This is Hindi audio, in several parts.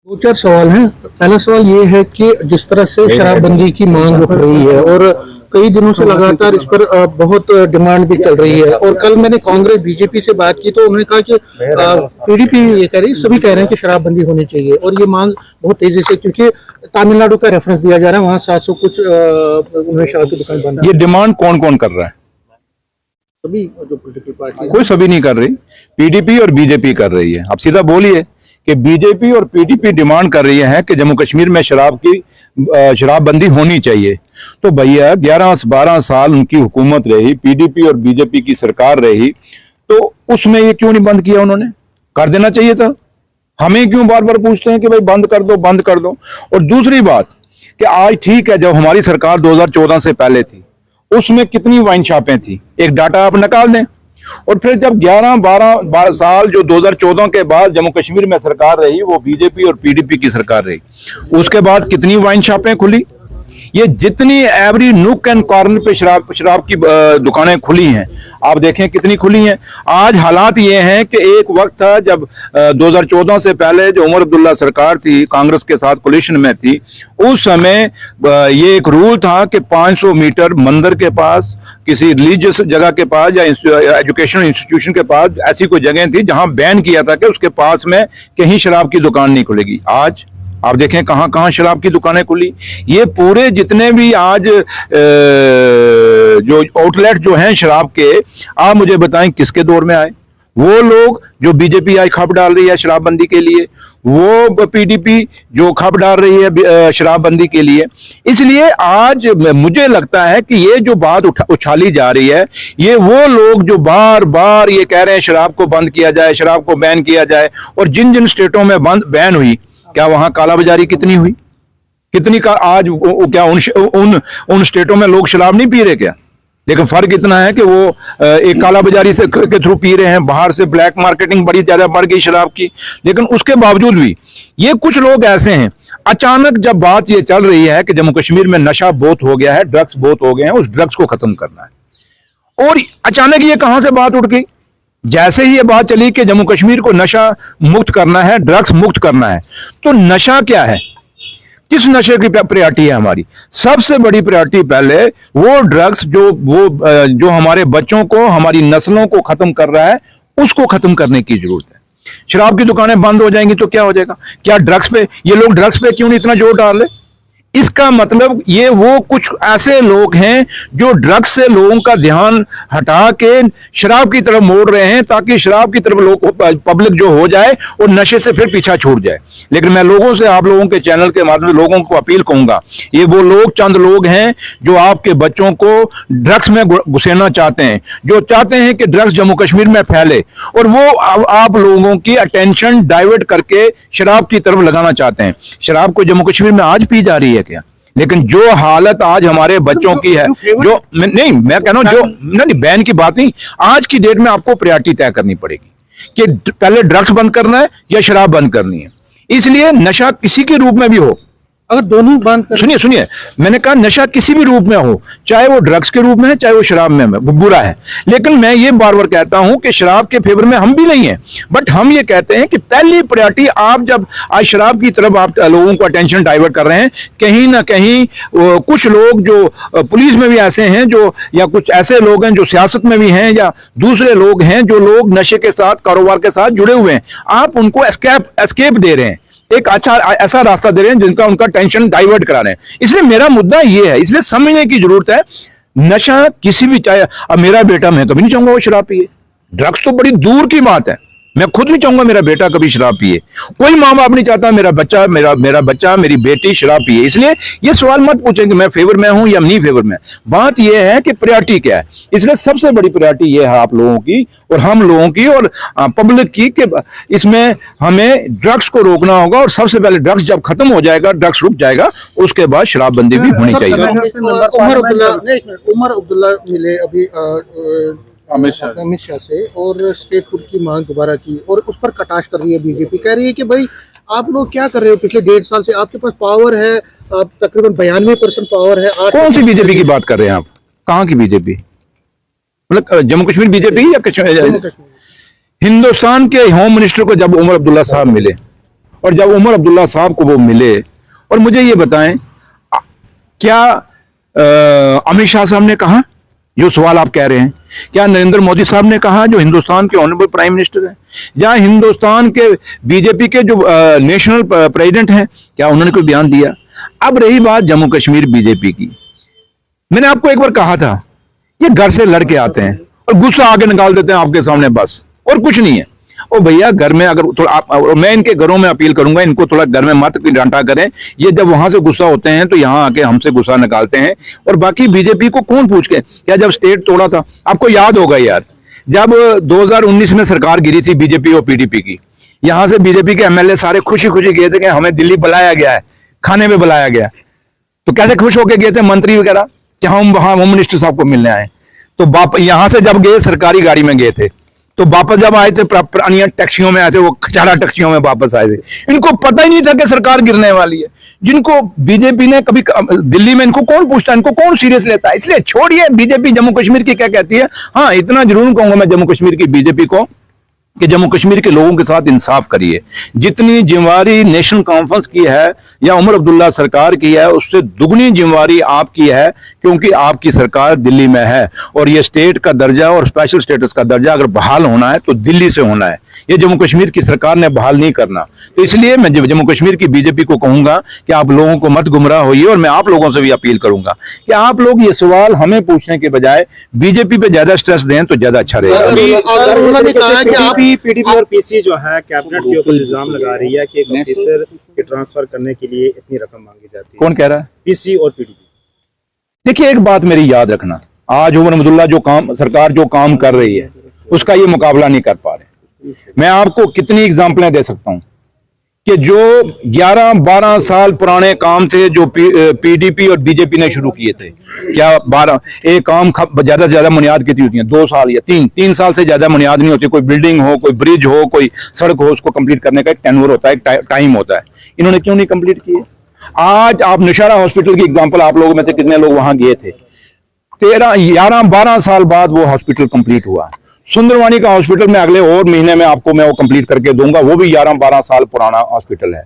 दो चार सवाल हैं। पहला सवाल ये है कि जिस तरह से शराबबंदी की मांग उठ रही है और कई दिनों से लगातार इस पर बहुत डिमांड भी चल रही है, और कल मैंने कांग्रेस बीजेपी से बात की तो उन्होंने कहा कि पीडीपी ये कह रही है, सभी कह रहे हैं कि शराबबंदी होनी चाहिए, और ये मांग बहुत तेजी से, क्योंकि तमिलनाडु का रेफरेंस दिया जा रहा है, वहाँ 700 कुछ उन्होंने शराब की दुकान बंद। ये डिमांड कौन कौन कर रहा है? सभी जो पोलिटिकल पार्टी, कोई सभी नहीं कर रही, पीडीपी और बीजेपी कर रही है। आप सीधा बोलिए कि बीजेपी और पीडीपी डिमांड कर रही है कि जम्मू कश्मीर में शराबबंदी होनी चाहिए। तो भैया 11-12 साल उनकी हुकूमत रही, पीडीपी और बीजेपी की सरकार रही, तो उसमें ये क्यों नहीं बंद किया? उन्होंने कर देना चाहिए था। हमें क्यों बार बार पूछते हैं कि भाई बंद कर दो, बंद कर दो? और दूसरी बात कि आज ठीक है, जब हमारी सरकार 2014 से पहले थी उसमें कितनी वाइन शॉपें थी, एक डाटा आप निकाल दें। और फिर जब 11-12 साल जो 2014 के बाद जम्मू कश्मीर में सरकार रही, वो बीजेपी और पीडीपी की सरकार रही, उसके बाद कितनी वाइन शॉपें खुली? ये जितनी एवरी नूक एंड कॉर्नर पे शराब की दुकानें खुली हैं, आप देखें कितनी खुली हैं। आज हालात ये हैं कि एक वक्त था जब 2014 से पहले जो उमर अब्दुल्ला सरकार थी, कांग्रेस के साथ कोलिशन में थी, उस समय ये एक रूल था कि 500 मीटर मंदिर के पास, किसी रिलीजियस जगह के पास या एजुकेशनल इंस्टीट्यूशन के पास ऐसी कोई जगह थी जहां बैन किया था कि उसके पास में कहीं शराब की दुकान नहीं खुलेगी। आज आप देखें कहां कहां शराब की दुकानें खुली। ये पूरे जितने भी आज जो आउटलेट जो हैं शराब के, आप मुझे बताएं किसके दौर में आए? वो लोग जो बीजेपी आज खप डाल रही है शराबबंदी के लिए, वो पीडीपी जो खप डाल रही है शराबबंदी के लिए। इसलिए आज मुझे लगता है कि ये जो बात उछाली जा रही है, ये वो लोग जो बार बार ये कह रहे हैं शराब को बंद किया जाए, शराब को बैन किया जाए, और जिन जिन स्टेटों में बैन हुई, क्या वहां कालाबाजारी कितनी हुई? कितनी का आज क्या उन स्टेटों में लोग शराब नहीं पी रहे क्या? लेकिन फर्क इतना है कि वो एक कालाबाजारी से के थ्रू पी रहे हैं, बाहर से ब्लैक मार्केटिंग बड़ी ज्यादा बढ़ गई शराब की। लेकिन उसके बावजूद भी ये कुछ लोग ऐसे हैं, अचानक जब बात ये चल रही है कि जम्मू कश्मीर में नशा बहुत हो गया है, ड्रग्स बहुत हो गए हैं, उस ड्रग्स को खत्म करना है, और अचानक ये कहां से बात उठ गई? जैसे ही ये बात चली कि जम्मू कश्मीर को नशा मुक्त करना है, ड्रग्स मुक्त करना है, तो नशा क्या है, किस नशे की प्रायोरिटी है हमारी? सबसे बड़ी प्रायोरिटी पहले वो ड्रग्स जो हमारे बच्चों को, हमारी नस्लों को खत्म कर रहा है, उसको खत्म करने की जरूरत है। शराब की दुकानें बंद हो जाएंगी तो क्या हो जाएगा? क्या ड्रग्स पे, ये लोग ड्रग्स पे क्यों नहीं इतना जोर डाल रहे? इसका मतलब ये वो कुछ ऐसे लोग हैं जो ड्रग्स से लोगों का ध्यान हटा के शराब की तरफ मोड़ रहे हैं, ताकि शराब की तरफ लोग, पब्लिक जो हो जाए और नशे से फिर पीछा छूट जाए। लेकिन मैं लोगों से, आप लोगों के चैनल के माध्यम से लोगों को अपील करूंगा, ये वो लोग, चंद लोग हैं जो आपके बच्चों को ड्रग्स में घुसेना चाहते हैं, जो चाहते हैं कि ड्रग्स जम्मू कश्मीर में फैले, और वो आप लोगों की अटेंशन डाइवर्ट करके शराब की तरफ लगाना चाहते हैं। शराब को जम्मू कश्मीर में आज पी जा रही है क्या? लेकिन जो हालत आज हमारे बच्चों की है, जो नहीं, मैं कह रहा हूं, जो नहीं, बैन की बात नहीं, आज की डेट में आपको प्रायोरिटी तय करनी पड़ेगी कि पहले ड्रग्स बंद करना है या शराब बंद करनी है। इसलिए नशा किसी के रूप में भी हो, अगर दोनों बंद कर, सुनिए, मैंने कहा नशा किसी भी रूप में हो, चाहे वो ड्रग्स के रूप में है, चाहे वो शराब में वो बुरा है। लेकिन मैं ये बार बार कहता हूं कि शराब के फेवर में हम भी नहीं है, बट हम ये कहते हैं कि पहली प्रायोरिटी, आप जब आज शराब की तरफ आप लोगों को अटेंशन डाइवर्ट कर रहे हैं, कहीं ना कहीं कुछ लोग जो पुलिस में भी ऐसे हैं, जो या कुछ ऐसे लोग हैं जो सियासत में भी हैं, या दूसरे लोग हैं जो लोग नशे के साथ, कारोबार के साथ जुड़े हुए हैं, आप उनको एस्केप दे रहे हैं, एक अच्छा ऐसा रास्ता दे रहे हैं जिनका उनका टेंशन डाइवर्ट करा रहे हैं। इसलिए मेरा मुद्दा ये है, इसलिए समझने की जरूरत है, नशा किसी भी, चाहे अब मेरा बेटा, मैं कभी नहीं चाहूंगा वो शराब पिए, ड्रग्स तो बड़ी दूर की बात है, मैं खुद नहीं चाहूंगा मेरा बेटा कभी शराब पिए, कोई माँ बाप नहीं चाहता मेरा बच्चा मेरी बेटी शराब पिए। इसलिए ये सवाल मत पूछें कि मैं फेवर में हूं या नहीं फेवर में, बात यह है कि प्रायोरिटी क्या है। इसलिए सबसे बड़ी प्रायोरिटी ये है आप लोगों की और हम लोगों की और पब्लिक की, कि इसमें हमें ड्रग्स को रोकना होगा, और सबसे पहले ड्रग्स जब खत्म हो जाएगा, ड्रग्स रुक जाएगा, उसके बाद शराबबंदी भी होनी चाहिए। उमर अब्दुल्ला मिले अभी अमित शाह से, और स्टेट फूड की मांग दोबारा की, और उस पर कटाक्ष कर रही है बीजेपी, कह रही है कि भाई आप लोग क्या कर रहे हो, पिछले 1.5 साल से आपके पास पावर है, तकरीबन 92% पावर है। कौन सी बीजेपी की बात कर रहे हैं आप? कहाँ की बीजेपी? मतलब जम्मू कश्मीर बीजेपी या कश्मीर? हिंदुस्तान के होम मिनिस्टर को जब उमर अब्दुल्ला साहब मिले, और जब उमर अब्दुल्ला साहब को वो मिले, और मुझे ये बताएं क्या अमित शाह साहब ने कहा जो सवाल आप कह रहे हैं, क्या नरेंद्र मोदी साहब ने कहा जो हिंदुस्तान के ऑनरेबल प्राइम मिनिस्टर हैं, या हिंदुस्तान के बीजेपी के जो नेशनल प्रेसिडेंट हैं, क्या उन्होंने कोई बयान दिया? अब रही बात जम्मू कश्मीर बीजेपी की, मैंने आपको एक बार कहा था ये घर से लड़के आते हैं और गुस्सा आगे निकाल देते हैं आपके सामने, बस और कुछ नहीं है। ओ भैया घर में अगर थोड़ा आप, मैं इनके घरों में अपील करूंगा, इनको थोड़ा घर में मत डांटा करें। ये जब वहां से गुस्सा होते हैं तो यहाँ आके हमसे गुस्सा निकालते हैं। और बाकी बीजेपी को कौन पूछ के, क्या जब स्टेट तोड़ा था, आपको याद होगा यार, जब 2019 में सरकार गिरी थी बीजेपी और पीडीपी की, यहां से बीजेपी के एमएलए सारे खुशी खुशी गए थे कि हमें दिल्ली बुलाया गया है, खाने में बुलाया गया। तो कैसे खुश होके गए थे मंत्री वगैरह कि हम वहां होम मिनिस्टर साहब को मिलने आए। तो यहां से जब गए सरकारी गाड़ी में गए थे, तो वापस जब आए थे पुरानी टैक्सियों में आए थे, वो खचारा टैक्सियों में वापस आए थे। इनको पता ही नहीं था कि सरकार गिरने वाली है। जिनको बीजेपी ने कभी दिल्ली में, इनको कौन पूछता है, इनको कौन सीरियस लेता है? इसलिए छोड़िए बीजेपी जम्मू कश्मीर की क्या कहती है। हाँ, इतना जरूर कहूंगा मैं जम्मू कश्मीर की बीजेपी को कि जम्मू कश्मीर के लोगों के साथ इंसाफ करिए। जितनी जिम्मेवारी नेशनल कॉन्फ्रेंस की है या उमर अब्दुल्ला सरकार की है, उससे दुगनी जिम्मेवारी आपकी है, क्योंकि आपकी सरकार दिल्ली में है। और ये स्टेट का दर्जा और स्पेशल स्टेटस का दर्जा अगर बहाल होना है तो दिल्ली से होना है, ये जम्मू कश्मीर की सरकार ने बहाल नहीं करना। तो इसलिए मैं जम्मू कश्मीर की बीजेपी को कहूंगा कि आप लोगों को मत गुमराह होइए। और मैं आप लोगों से भी अपील करूंगा कि आप लोग ये सवाल हमें पूछने के बजाय बीजेपी पे ज्यादा स्ट्रेस दें तो ज्यादा अच्छा रहेगा। उन्होंने कहा कि आप पीडीपी और पीसी जो है कैबिनेट के ऊपर इल्जाम लगा रही है कि एक ऑफिसर के ट्रांसफर करने के लिए इतनी रकम मांगी जाती है। कौन कह रहा है? पीसी और पीडीपी। देखिए एक बात मेरी याद रखना, आज उमर अब्दुल्ला जो काम, सरकार जो काम कर रही है उसका ये मुकाबला नहीं कर पा रहे। मैं आपको कितनी एग्जाम्पलें दे सकता हूं कि जो 11-12 साल पुराने काम थे जो पीडीपी और बीजेपी ने शुरू किए थे, क्या 12 एक काम ज्यादा से ज्यादा बुनियाद कितनी होती है? 2 साल या 3 साल से ज्यादा बुनियाद नहीं होती। कोई बिल्डिंग हो, कोई ब्रिज हो, कोई सड़क हो, उसको कंप्लीट करने का एक टेन्योर होता है, एक टाइम होता है। इन्होंने क्यों नहीं कंप्लीट किए? आज आप निशारा हॉस्पिटल की एग्जाम्पल, आप लोगों में से कितने लोग वहां गए थे? 11-12 साल बाद वो हॉस्पिटल कंप्लीट हुआ। सुंदरवानी का हॉस्पिटल में अगले और महीने में आपको मैं वो कंप्लीट करके दूंगा, वो भी 11-12 साल पुराना हॉस्पिटल है।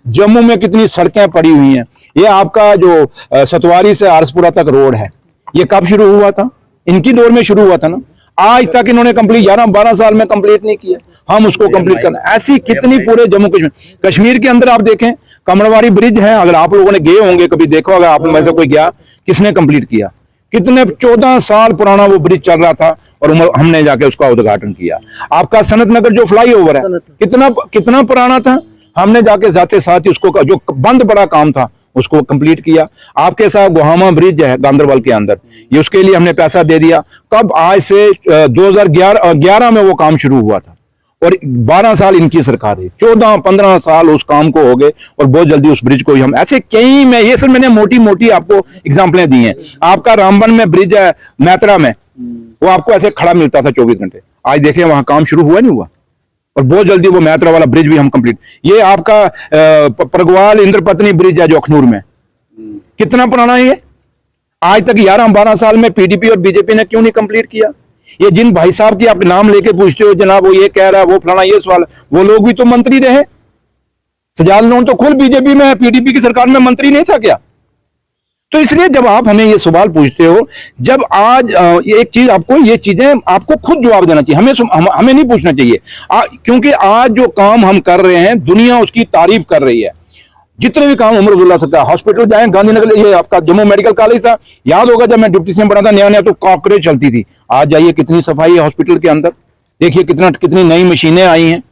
जम्मू में कितनी सड़कें पड़ी हुई हैं। ये आपका जो सतवारी से आरसपुरा तक रोड है, ये कब शुरू हुआ था? इनकी दौर में शुरू हुआ था ना। आज तक इन्होंने कंप्लीट 11-12 साल में कंप्लीट नहीं किया। हम उसको कंप्लीट करना, ऐसी कितनी पूरे जम्मू कश्मीर के अंदर आप देखें, कमरवारी ब्रिज है, अगर आप लोगों ने गए होंगे कभी, देखो अगर आप में से कोई गया, किसने कंप्लीट किया? कितने 14 साल पुराना वो ब्रिज चल रहा था और हमने जाके उसका उद्घाटन किया। आपका सनत नगर जो फ्लाईओवर है, कितना पुराना था, हमने जाके जाते साथ ही उसको जो बंद पड़ा काम था उसको कंप्लीट किया। आपके साथ गुहामा ब्रिज है गांधरबल के अंदर, ये उसके लिए हमने पैसा दे दिया। कब? आज से 2011 में वो काम शुरू हुआ था और 12 साल इनकी सरकार है, 14-15 साल उस काम को हो गए और बहुत जल्दी उस ब्रिज को ही हम ऐसे कई में, ये सब मैंने मोटी मोटी आपको एग्जाम्पलें दी हैं। आपका रामबन में ब्रिज है मैत्रा में, वो आपको ऐसे खड़ा मिलता था 24 घंटे। आज देखें वहां काम शुरू हुआ नहीं हुआ, और बहुत जल्दी वो मैत्रा वाला ब्रिज भी हम कंप्लीट। ये आपका परगवाल इंद्रपत्नी ब्रिज है जो अखनूर में, कितना पुराना है ये? आज तक 11-12 साल में पीडीपी और बीजेपी ने क्यों नहीं कंप्लीट किया? ये जिन भाई साहब की आप नाम लेके पूछते हो, जनाब वो ये कह रहा है, वो फलाना, ये सवाल, वो लोग भी तो मंत्री रहे। सजाद लोन तो खुद बीजेपी में, पीडीपी की सरकार में मंत्री नहीं था क्या? तो इसलिए जब आप हमें ये सवाल पूछते हो, जब आज एक चीज आपको, ये चीजें आपको खुद जवाब देना चाहिए, हमें नहीं पूछना चाहिए। क्योंकि आज जो काम हम कर रहे हैं दुनिया उसकी तारीफ कर रही है। जितने भी काम उमर अब्दुल्ला सरकार, हॉस्पिटल जाए, गांधीनगर, ये आपका जम्मू मेडिकल कॉलेज था, याद होगा जब मैं डिप्टी सीएम बना था, नया नया तो कॉकरोच चलती थी। आज जाइए कितनी सफाई है हॉस्पिटल के अंदर, देखिए कितनी नई मशीनें आई हैं,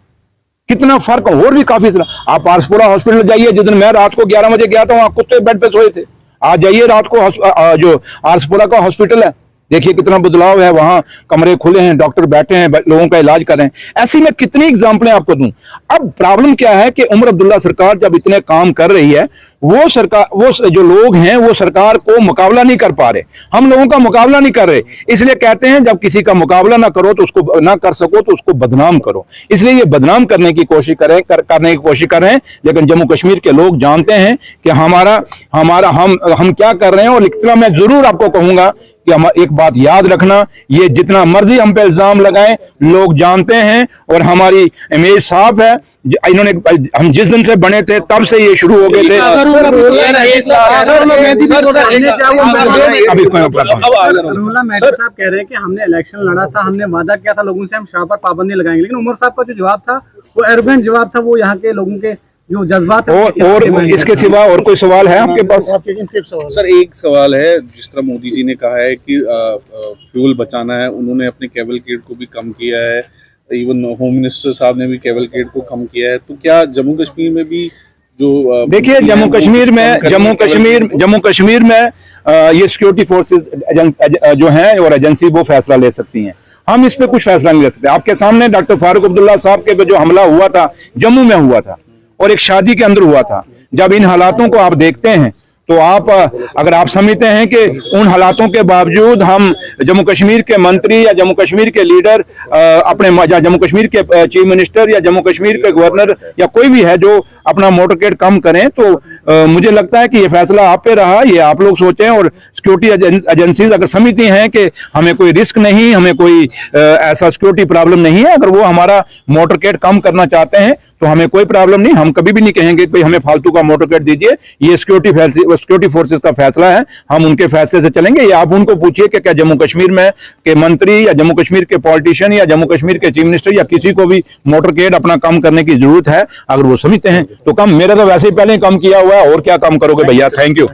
कितना फर्क। और भी काफी, आप आरसपुरा हॉस्पिटल जाइए, जिस दिन मैं रात को 11 बजे गया था वहां कुत्ते बेड पे सोए थे। आज जाइए रात को जो आरसपुरा का हॉस्पिटल है, देखिए कितना बदलाव है, वहां कमरे खुले हैं, डॉक्टर बैठे हैं, लोगों का इलाज कर रहे हैं। ऐसी मैं कितनी एग्जाम्पलें आपको दूं। अब प्रॉब्लम क्या है कि उमर अब्दुल्ला सरकार जब इतने काम कर रही है, वो जो लोग हैं वो सरकार को मुकाबला नहीं कर पा रहे, हम लोगों का मुकाबला नहीं कर रहे। इसलिए कहते हैं जब किसी का मुकाबला ना करो तो उसको ना कर सको तो उसको बदनाम करो। इसलिए ये बदनाम करने की कोशिश करें, लेकिन जम्मू कश्मीर के लोग जानते हैं कि हम क्या कर रहे हैं। और इतना मैं जरूर आपको कहूंगा कि हम एक बात याद रखना, ये जितना मर्जी हम पे इल्जाम लगाएं, लोग जानते हैं और हमारी इमेज साफ है। इन्होंने, हम जिस दिन से बने थे तब से ये शुरू हो गए थे। रोला मेहदी साहब कह रहे हैं कि हमने इलेक्शन लड़ा था, हमने वादा किया था लोगों से हम शराब पर पाबंदी लगाएंगे, लेकिन उमर साहब का जो जवाब था वो एरोगेंट जवाब था, वो यहाँ के लोगों के जो जज्बात और इसके सिवा और कोई सवाल है आपके पास? सर एक सवाल है, जिस तरह मोदी जी ने कहा है कि फ्यूल बचाना है, उन्होंने अपने कैवलकेड को भी कम किया है, इवन होम मिनिस्टर साहब ने भी कैवलकेड को कम किया है, तो क्या जम्मू कश्मीर में भी जो देखिए जम्मू कश्मीर में ये सिक्योरिटी फोर्सेस जो हैं और एजेंसी वो फैसला ले सकती हैं, हम इस पे कुछ फैसला नहीं ले सकते। आपके सामने डॉक्टर फारूक अब्दुल्ला साहब के जो हमला हुआ था जम्मू में हुआ था और एक शादी के अंदर हुआ था। जब इन हालातों को आप देखते हैं तो आप, अगर आप समझते हैं कि उन हालातों के बावजूद हम जम्मू कश्मीर के मंत्री या जम्मू कश्मीर के लीडर अपने, या जम्मू कश्मीर के चीफ मिनिस्टर या जम्मू कश्मीर के गवर्नर या कोई भी है जो अपना मोटरकेड कम करें, तो मुझे लगता है कि ये फैसला आप पे रहा, ये आप लोग सोचें। और सिक्योरिटी एजेंसीज अगर समझती हैं कि हमें कोई रिस्क नहीं, हमें कोई ऐसा सिक्योरिटी प्रॉब्लम नहीं है, अगर वो हमारा मोटरकेड कम करना चाहते हैं तो हमें कोई प्रॉब्लम नहीं, हम कभी भी नहीं कहेंगे कि हमें फालतू का मोटरकेड दीजिए। ये सिक्योरिटी फोर्सेस का फैसला है, हम उनके फैसले से चलेंगे। ये आप उनको पूछिए कि क्या जम्मू कश्मीर में के मंत्री या जम्मू कश्मीर के पॉलिटिशियन या जम्मू कश्मीर के चीफ मिनिस्टर या किसी को भी मोटरकेड अपना कम करने की जरूरत है? अगर वो समझते हैं तो कम, मेरा तो वैसे ही पहले ही कम किया हुआ है, और क्या कम करोगे भैया। Thank you.